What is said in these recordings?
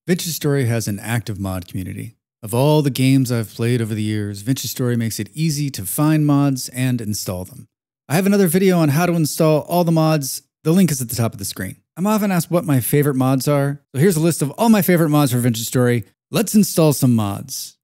Vintage Story has an active mod community. Of all the games I've played over the years, Vintage Story makes it easy to find mods and install them. I have another video on how to install all the mods. The link is at the top of the screen. I'm often asked what my favorite mods are, so here's a list of all my favorite mods for Vintage Story. Let's install some mods.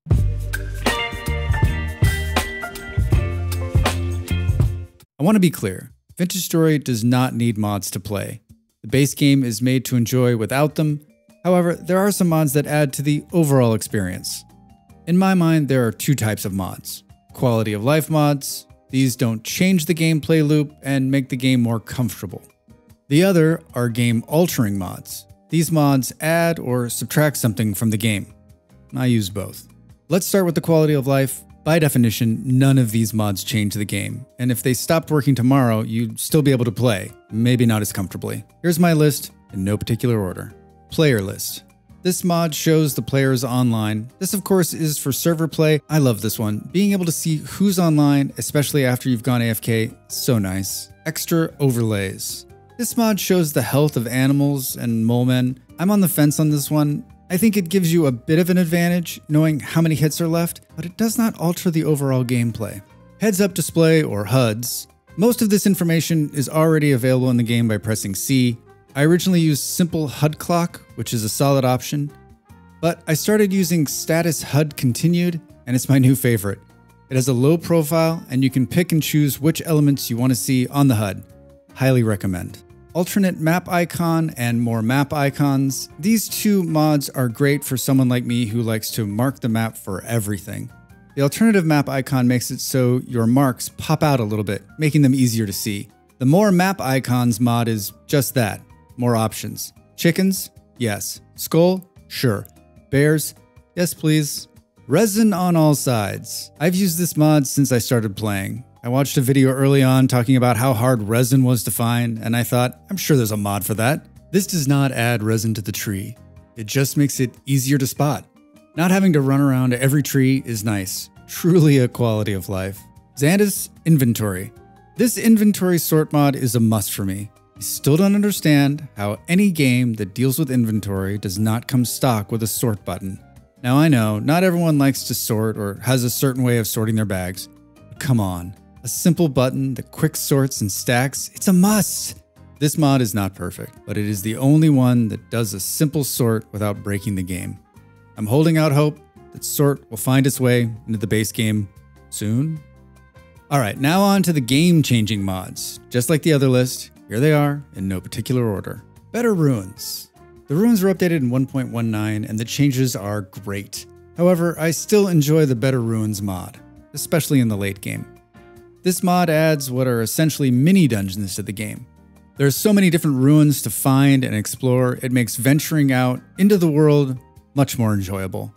I want to be clear, Vintage Story does not need mods to play. The base game is made to enjoy without them. However, there are some mods that add to the overall experience. In my mind, there are two types of mods. Quality of life mods. These don't change the gameplay loop and make the game more comfortable. The other are game-altering mods. These mods add or subtract something from the game. I use both. Let's start with the quality of life. By definition, none of these mods change the game, and if they stopped working tomorrow, you'd still be able to play, maybe not as comfortably. Here's my list in no particular order. Player list. This mod shows the players online. This, of course, is for server play. I love this one. Being able to see who's online, especially after you've gone AFK, so nice. Extra overlays. This mod shows the health of animals and mole men. I'm on the fence on this one. I think it gives you a bit of an advantage knowing how many hits are left, but it does not alter the overall gameplay. Heads-up display, or HUDs. Most of this information is already available in the game by pressing C. I originally used simple HUD clock, which is a solid option, but I started using status HUD continued, and it's my new favorite. It has a low profile, and you can pick and choose which elements you want to see on the HUD. Highly recommend. Alternate map icon and more map icons. These two mods are great for someone like me who likes to mark the map for everything. The alternative map icon makes it so your marks pop out a little bit, making them easier to see. The more map icons mod is just that. More options. Chickens? Yes. Skull? Sure. Bears? Yes, please. Resin on all sides. I've used this mod since I started playing. I watched a video early on talking about how hard resin was to find, and I thought, I'm sure there's a mod for that. This does not add resin to the tree. It just makes it easier to spot. Not having to run around every tree is nice. Truly a quality of life. Xandus inventory. This inventory sort mod is a must for me. I still don't understand how any game that deals with inventory does not come stock with a sort button. Now I know, not everyone likes to sort or has a certain way of sorting their bags, but come on. A simple button that quick sorts and stacks, it's a must! This mod is not perfect, but it is the only one that does a simple sort without breaking the game. I'm holding out hope that sort will find its way into the base game soon. Alright, now on to the game-changing mods. Just like the other list, here they are in no particular order. Better runes. The runes are updated in 1.19 and the changes are great. However, I still enjoy the Better Runes mod, especially in the late game. This mod adds what are essentially mini dungeons to the game. There's so many different ruins to find and explore, it makes venturing out into the world much more enjoyable.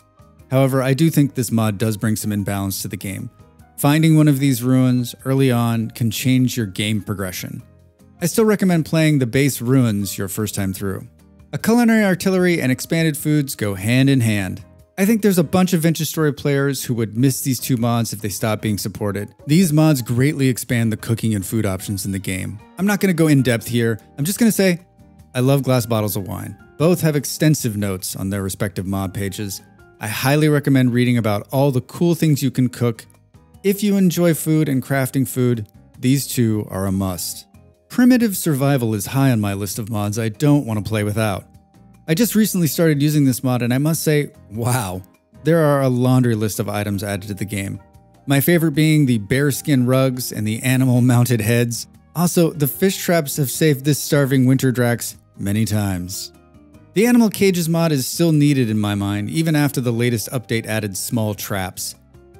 However, I do think this mod does bring some imbalance to the game. Finding one of these ruins early on can change your game progression. I still recommend playing the base ruins your first time through. A culinary artillery and expanded foods go hand in hand. I think there's a bunch of Vintage Story players who would miss these two mods if they stopped being supported. These mods greatly expand the cooking and food options in the game. I'm not going to go in depth here. I'm just going to say, I love glass bottles of wine. Both have extensive notes on their respective mod pages. I highly recommend reading about all the cool things you can cook. If you enjoy food and crafting food, these two are a must. Primitive survival is high on my list of mods I don't want to play without. I just recently started using this mod and I must say, wow, there are a laundry list of items added to the game. My favorite being the bearskin rugs and the animal mounted heads. Also, the fish traps have saved this starving winter Drax many times. The animal cages mod is still needed in my mind, even after the latest update added small traps.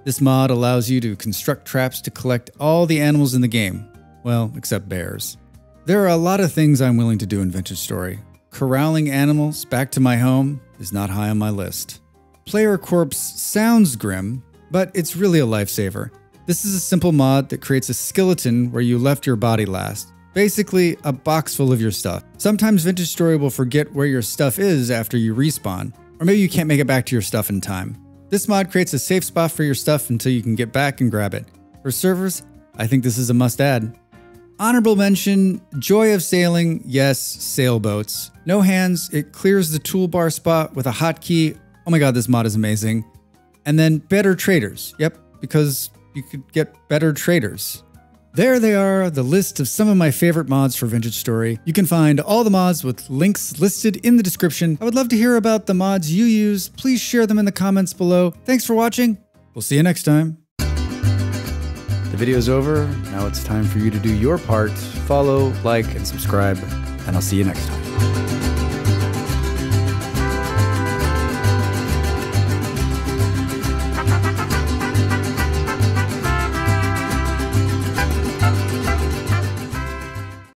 This mod allows you to construct traps to collect all the animals in the game. Well, except bears. There are a lot of things I'm willing to do in Vintage Story. Corralling animals back to my home is not high on my list. Player corpse sounds grim, but it's really a lifesaver. This is a simple mod that creates a skeleton where you left your body last. Basically, a box full of your stuff. Sometimes Vintage Story will forget where your stuff is after you respawn, or maybe you can't make it back to your stuff in time. This mod creates a safe spot for your stuff until you can get back and grab it. For servers, I think this is a must-add. Honorable mention, Joy of Sailing, yes, sailboats. No hands, it clears the toolbar spot with a hotkey. Oh my god, this mod is amazing. And then better traders. Yep, because you could get better traders. There they are, the list of some of my favorite mods for Vintage Story. You can find all the mods with links listed in the description. I would love to hear about the mods you use. Please share them in the comments below. Thanks for watching. We'll see you next time. The video's over. Now it's time for you to do your part. Follow, like, and subscribe, and I'll see you next time.